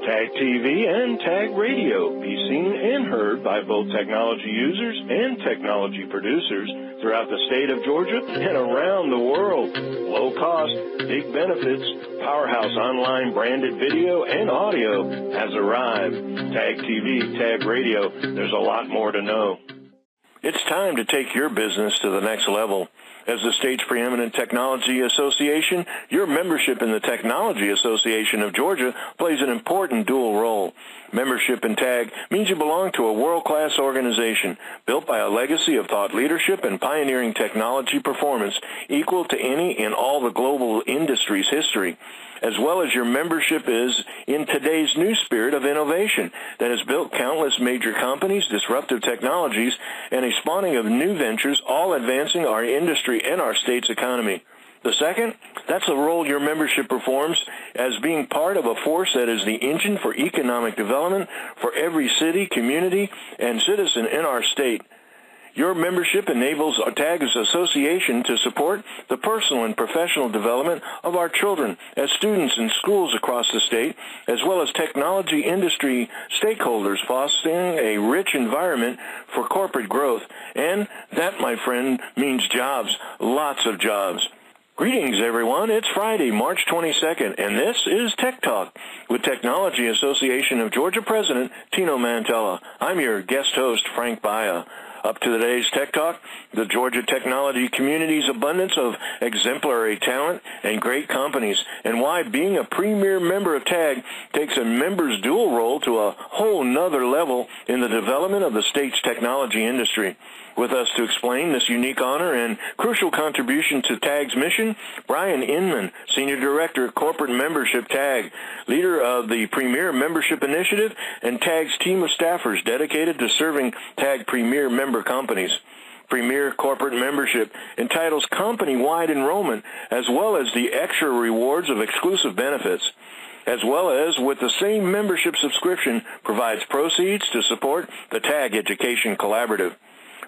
Tag TV and Tag Radio. Be seen and heard by both technology users and technology producers throughout the state of Georgia and around the world. Low cost, big benefits, powerhouse online branded video and audio has arrived. Tag TV, Tag Radio, there's a lot more to know. It's time to take your business to the next level. As the state's preeminent technology association, your membership in the Technology Association of Georgia plays an important dual role. Membership in TAG means you belong to a world-class organization built by a legacy of thought leadership and pioneering technology performance equal to any in all the global industry's history, as well as your membership is in today's new spirit of innovation that has built countless major companies, disruptive technologies, and a spawning of new ventures, all advancing our industry and our state's economy. The second, that's the role your membership performs as being part of a force that is the engine for economic development for every city, community, and citizen in our state. Your membership enables TAG's association to support the personal and professional development of our children as students in schools across the state, as well as technology industry stakeholders, fostering a rich environment for corporate growth. And that, my friend, means jobs, lots of jobs. Greetings, everyone. It's Friday, March 22nd, and this is Tech Talk with Technology Association of Georgia President Tino Mantella. I'm your guest host, Frank Baia. Up to today's Tech Talk, the Georgia technology community's abundance of exemplary talent and great companies, and why being a premier member of TAG takes a member's dual role to a whole nother level in the development of the state's technology industry. With us to explain this unique honor and crucial contribution to TAG's mission, Brian Inman, Senior Director, Corporate Membership TAG, leader of the Premier Membership Initiative, and TAG's team of staffers dedicated to serving TAG Premier member companies. Premier Corporate Membership entitles company-wide enrollment as well as the extra rewards of exclusive benefits, as well as with the same membership subscription provides proceeds to support the TAG Education Collaborative.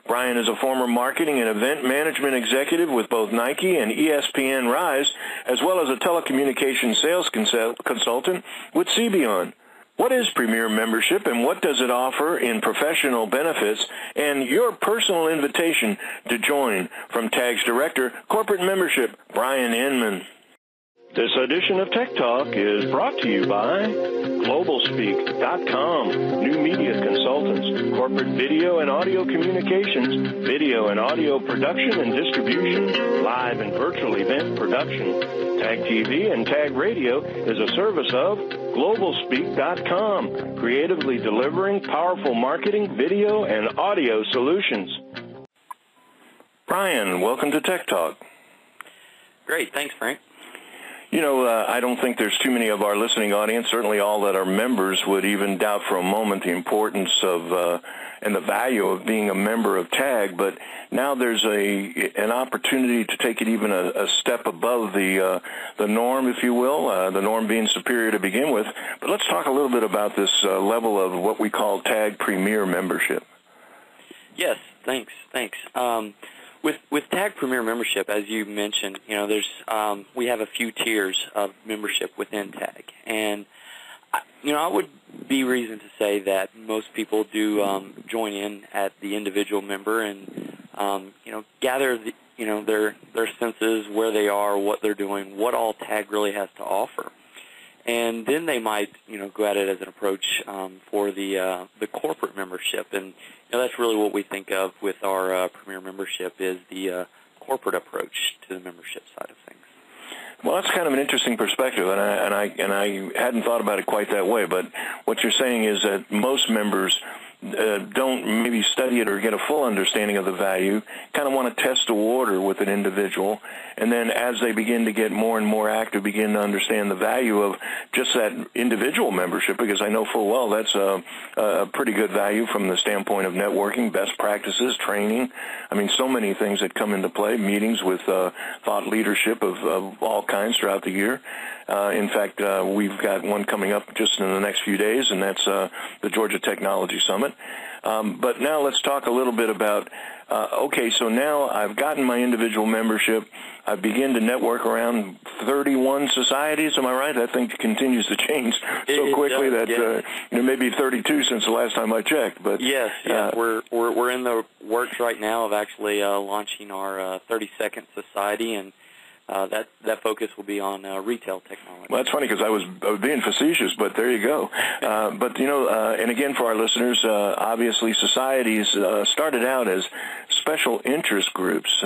Brian is a former marketing and event management executive with both Nike and ESPN Rise, as well as a telecommunications sales consultant with CBON. What is Premier Membership and what does it offer in professional benefits, and your personal invitation to join from TAG's Director, Corporate Membership, Brian Inman. This edition of Tech Talk is brought to you by GlobalSpeak.com, new media consultants, corporate video and audio communications, video and audio production and distribution, live and virtual event production. Tag TV and Tag Radio is a service of GlobalSpeak.com, creatively delivering powerful marketing, video, and audio solutions. Brian, welcome to Tech Talk. Great. Thanks, Frank. You know, I don't think there's too many of our listening audience, certainly all that are members, would even doubt for a moment the importance of and the value of being a member of TAG, but now there's an opportunity to take it even a step above the norm, if you will, the norm being superior to begin with. But let's talk a little bit about this level of what we call TAG Premier Membership. Yes, thanks. With TAG Premier Membership, as you mentioned, you know, there's we have a few tiers of membership within TAG, and you know, I would be reason to say that most people do join in at the individual member and you know, gather their senses, where they are, what they're doing, what all TAG really has to offer, and then they might go at it as an approach for the corporate membership. And that's really what we think of with our Premier Membership is the corporate approach to the membership side of things. Well, that's kind of an interesting perspective, and I hadn't thought about it quite that way. But what you're saying is that most members don't maybe study it or get a full understanding of the value, kind of want to test the water with an individual, and then as they begin to get more and more active, begin to understand the value of just that individual membership, because I know full well that's a pretty good value from the standpoint of networking, best practices, training. I mean, so many things that come into play, meetings with thought leadership of all kinds throughout the year. In fact, we've got one coming up just in the next few days, and that's the Georgia Technology Summit. not. But now let's talk a little bit about, okay, so now I've gotten my individual membership. I begin to network around 31 societies. Am I right? That thing continues to change so quickly that there may be 32 since the last time I checked. But yes. We're in the works right now of actually launching our 32nd society, and that focus will be on retail technology. Well, that's funny because I was being facetious, but there you go. But, and again, for our listeners, obviously societies started out as special interest groups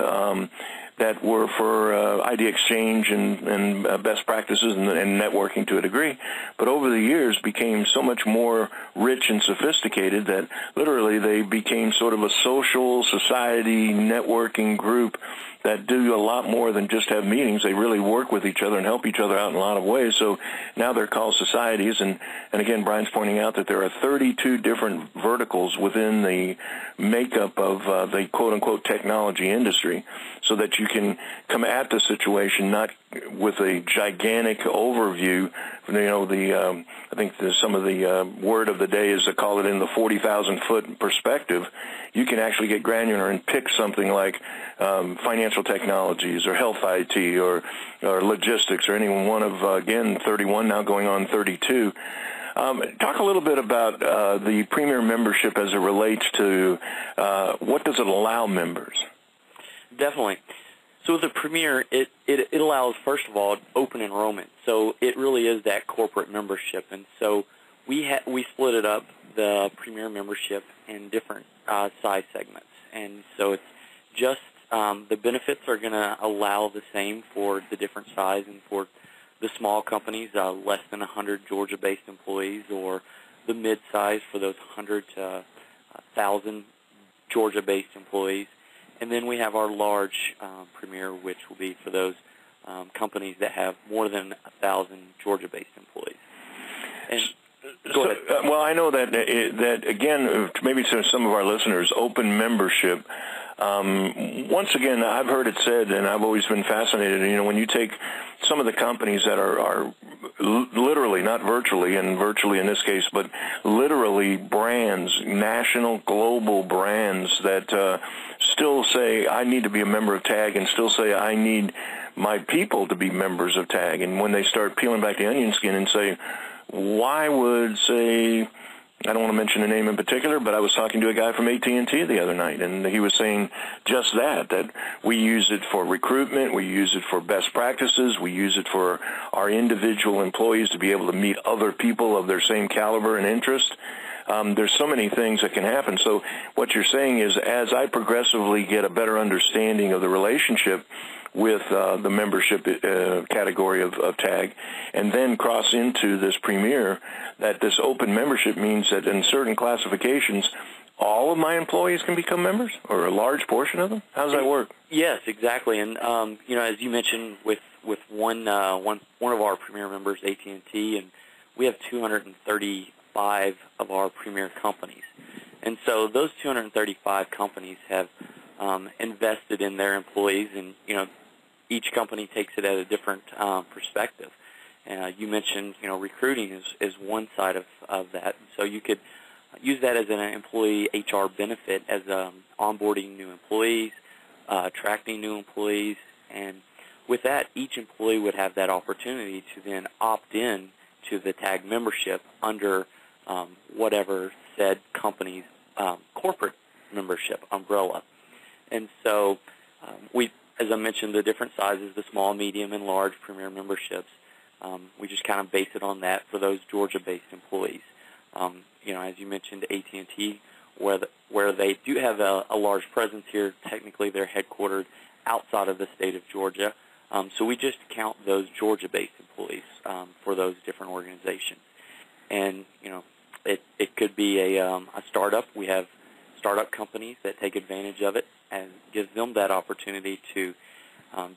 that were for idea exchange and best practices and networking to a degree, but over the years became so much more rich and sophisticated that literally they became sort of a social society networking group that do a lot more than just have meetings. They really work with each other and help each other out in a lot of ways. So now they're called societies. And again, Brian's pointing out that there are 32 different verticals within the makeup of the quote-unquote technology industry, so that you can come at the situation not with a gigantic overview. I think some of the word of the day is to call it in the 40,000-foot perspective. You can actually get granular and pick something like financial technologies or health IT or logistics or any one of, again, 31, now going on 32. Talk a little bit about the Premier membership as it relates to what does it allow members? Definitely. So the Premier, it allows, first of all, open enrollment. So it really is that corporate membership. And so we split it up, the Premier membership, in different size segments. And so it's just the benefits are going to allow the same for the different size, and for the small companies, less than 100 Georgia-based employees, or the mid-size for those 100 to 1,000 Georgia-based employees. And then we have our large Premier, which will be for those companies that have more than 1,000 Georgia-based employees. And go ahead. Well, I know that again, maybe to some of our listeners, open membership. Once again, I've heard it said, and I've always been fascinated. When you take some of the companies that are literally, not virtually, and virtually in this case, but literally brands, national, global brands that still say, I need to be a member of TAG, and still say, I need my people to be members of TAG. And when they start peeling back the onion skin and say, why would, say, I don't want to mention a name in particular, but I was talking to a guy from AT&T the other night, and he was saying just that we use it for recruitment, we use it for best practices, we use it for our individual employees to be able to meet other people of their same caliber and interest. There's so many things that can happen. So what you're saying is, as I progressively get a better understanding of the relationship with the membership category of TAG, and then cross into this Premier, that this open membership means that in certain classifications, all of my employees can become members, or a large portion of them? How does that work? Yes, exactly. And as you mentioned, with one of our Premier members, AT&T, and we have 235 of our Premier companies. And so those 235 companies have invested in their employees, and each company takes it at a different perspective. You mentioned, recruiting is one side of that. So you could use that as an employee HR benefit, as onboarding new employees, attracting new employees, and with that, each employee would have that opportunity to then opt in to the TAG membership under whatever said company's corporate membership umbrella. And so as I mentioned, the different sizes, the small, medium, and large Premier memberships, we just kind of base it on that for those Georgia-based employees. As you mentioned, AT&T, where they do have a large presence here, technically they're headquartered outside of the state of Georgia. So we just count those Georgia-based employees for those different organizations. And, it could be a startup. We have startup companies that take advantage of it, and gives them that opportunity to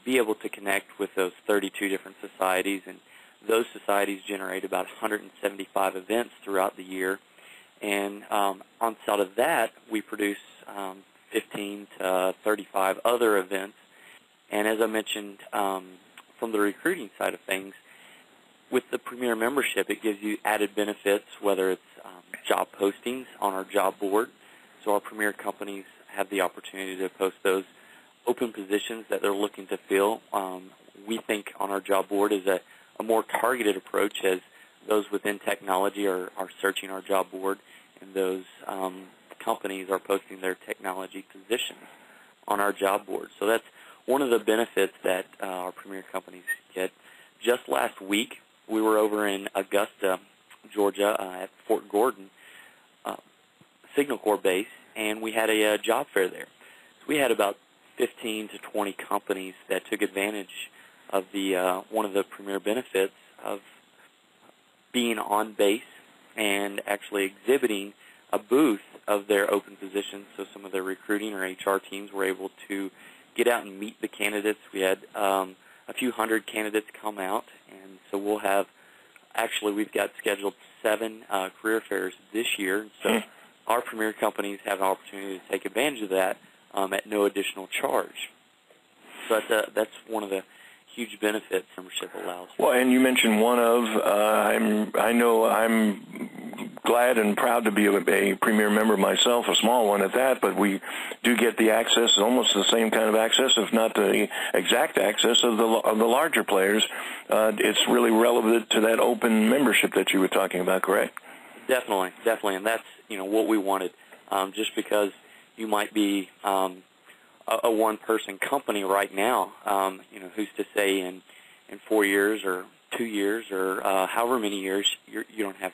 be able to connect with those 32 different societies. And those societies generate about 175 events throughout the year. And on top of that, we produce 15 to 35 other events. And as I mentioned, from the recruiting side of things, with the Premier membership, it gives you added benefits, whether it's job postings on our job board. So our premier companies have the opportunity to post those open positions that they're looking to fill. We think on our job board is a more targeted approach, as those within technology are searching our job board, and those companies are posting their technology positions on our job board. So that's one of the benefits that our premier companies get. Just last week, we were over in Augusta, Georgia, at Fort Gordon Signal Corps base, and we had a job fair there. So we had about 15 to 20 companies that took advantage of the one of the premier benefits of being on base and actually exhibiting a booth of their open positions. So some of their recruiting or HR teams were able to get out and meet the candidates. We had a few hundred candidates come out, and so we'll have, actually we've got scheduled 7 career fairs this year. So our premier companies have an opportunity to take advantage of that at no additional charge. So that's one of the huge benefits membership allows. Well, and you mentioned one of, I know I'm glad and proud to be a premier member myself, a small one at that, but we do get the access, almost the same kind of access, if not the exact access of the larger players. It's really relevant to that open membership that you were talking about, correct? Definitely, and that's what we wanted. Just because you might be a one-person company right now, who's to say in 4 years or 2 years or however many years you don't have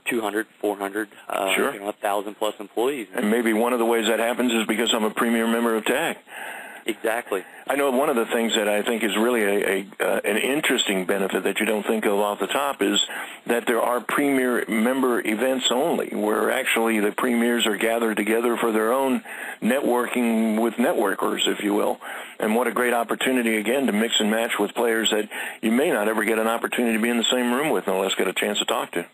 200, 400, sure. 1,000 plus employees. And maybe one of the ways that happens is because I'm a premier member of TAG. Exactly. I know one of the things that I think is really an interesting benefit that you don't think of off the top is that there are premier member events only, where actually the premiers are gathered together for their own networking with networkers, if you will. And what a great opportunity, again, to mix and match with players that you may not ever get an opportunity to be in the same room with unless get a chance to talk to.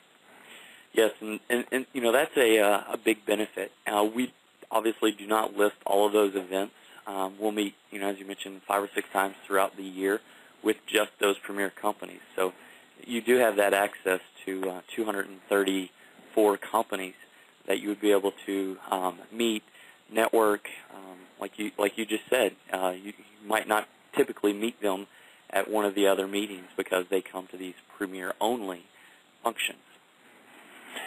Yes, and that's a big benefit. We obviously do not list all of those events. We'll meet, as you mentioned, 5 or 6 times throughout the year with just those premier companies. So you do have that access to 234 companies that you would be able to meet, network, like you just said. You might not typically meet them at one of the other meetings because they come to these premier-only functions.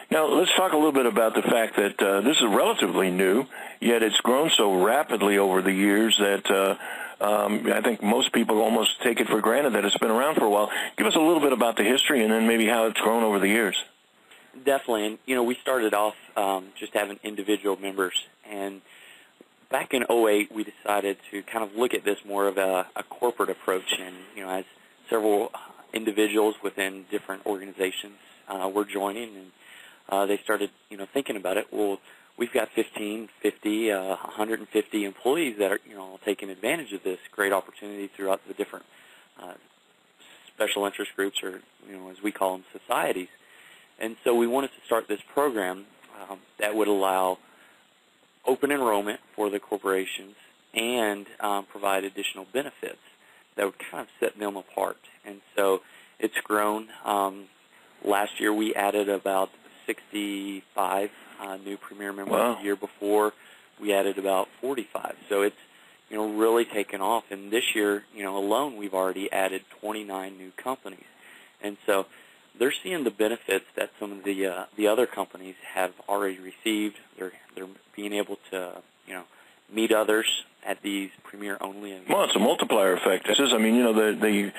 Now, let's talk a little bit about the fact that this is relatively new, yet it's grown so rapidly over the years that I think most people almost take it for granted that it's been around for a while. Give us a little bit about the history and then maybe how it's grown over the years. Definitely. And, we started off just having individual members. And back in 2008, we decided to kind of look at this more of a corporate approach. And, as several individuals within different organizations were joining, and they started, thinking about it. Well, we've got 15, 50, 150 employees that are, taking advantage of this great opportunity throughout the different special interest groups, or, as we call them, societies. And so we wanted to start this program that would allow open enrollment for the corporations and provide additional benefits that would kind of set them apart. And so it's grown. Last year we added about 65 new premier members. Wow. The year before we added about 45. So it's really taken off. And this year alone we've already added 29 new companies. And so they're seeing the benefits that some of the other companies have already received. They're being able to meet others at these premier-only events. Well, it's a multiplier effect. This is, the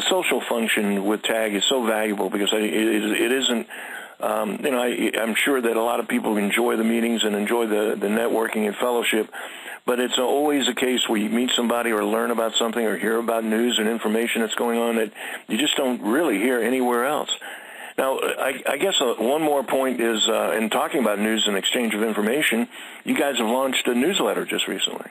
social function with TAG is so valuable because it isn't. I'm sure that a lot of people enjoy the meetings and enjoy the networking and fellowship, but it's always a case where you meet somebody or learn about something or hear about news and information that's going on that you just don't really hear anywhere else. Now, I guess one more point is, in talking about news and exchange of information, you guys have launched a newsletter just recently.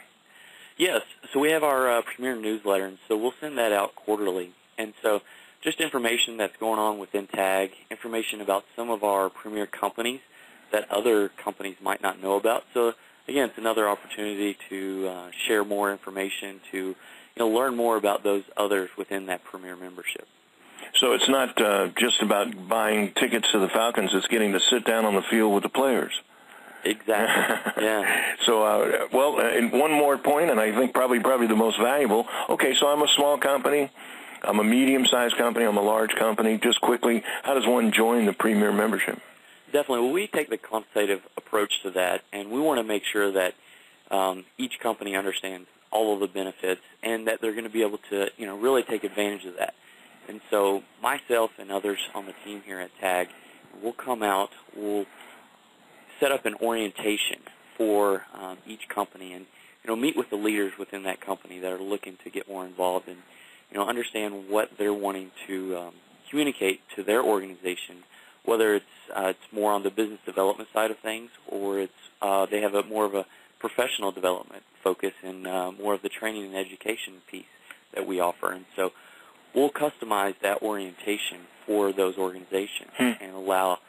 Yes, so we have our premier newsletter, and so we'll send that out quarterly. And so just information that's going on within TAG, information about some of our premier companies that other companies might not know about. So, again, it's another opportunity to share more information, to learn more about those others within that premier membership. So it's not just about buying tickets to the Falcons. It's getting to sit down on the field with the players. Exactly. Yeah. So, and one more point, and I think probably the most valuable. Okay, so I'm a small company. I'm a medium-sized company. I'm a large company. Just quickly, how does one join the Premier membership? Definitely. Well, we take the consultative approach to that, and we want to make sure that each company understands all of the benefits and that they're going to be able to, really take advantage of that. And so myself and others on the team here at TAG will come out, we'll set up an orientation for each company and, meet with the leaders within that company that are looking to get more involved and, understand what they're wanting to communicate to their organization, whether it's more on the business development side of things or it's they have more of a professional development focus and more of the training and education piece that we offer. And so we'll customize that orientation for those organizations and allow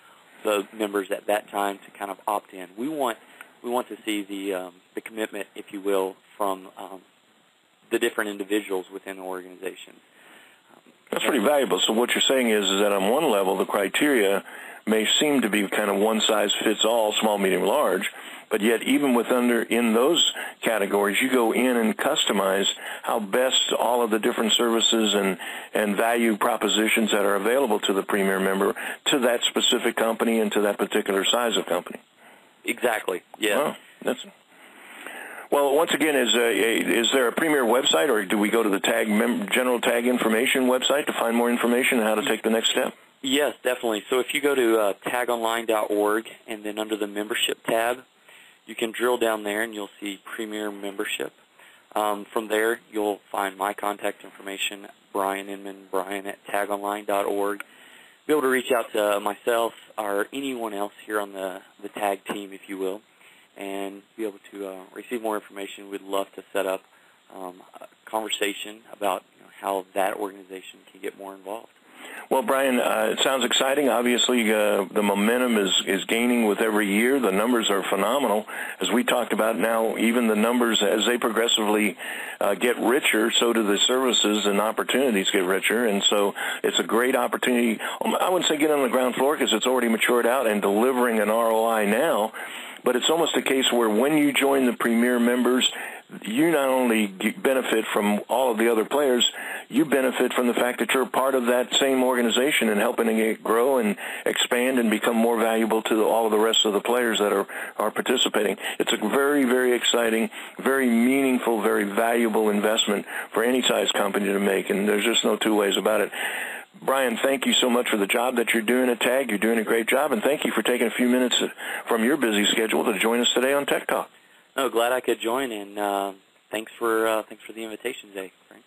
the members at that time to kind of opt in. We want to see the commitment, if you will, from the different individuals within the organization. That's pretty valuable. So what you're saying is that on one level, the criteria may seem to be kind of one size fits all, small, medium, large, but yet even in those categories, you go in and customize how best all of the different services and value propositions that are available to the Premier member to that specific company and to that particular size of company. Exactly. Yeah. Wow, well, once again, is there a Premier website, or do we go to the general TAG information website to find more information on how to take the next step? Yes, definitely. So if you go to tagonline.org and then under the membership tab, you can drill down there and you'll see Premier membership. From there, you'll find my contact information, Brian Inman, Brian at tagonline.org. Be able to reach out to myself or anyone else here on the TAG team, if you will, and be able to receive more information. We'd love to set up a conversation about how that organization can get more involved. Well, Brian, it sounds exciting. Obviously, the momentum is gaining with every year. The numbers are phenomenal. As we talked about now, even the numbers, as they progressively get richer, so do the services and opportunities get richer. And so it's a great opportunity. I wouldn't say get on the ground floor because it's already matured out and delivering an ROI now, but it's almost a case where when you join the Premier members, you not only benefit from all of the other players, you benefit from the fact that you're part of that same organization and helping it grow and expand and become more valuable to all of the rest of the players that are participating. It's a very, very exciting, very meaningful, very valuable investment for any size company to make, and there's just no two ways about it. Brian, thank you so much for the job that you're doing at TAG. You're doing a great job, and thank you for taking a few minutes from your busy schedule to join us today on Tech Talk. No, glad I could join, and thanks for the invitation today, Frank.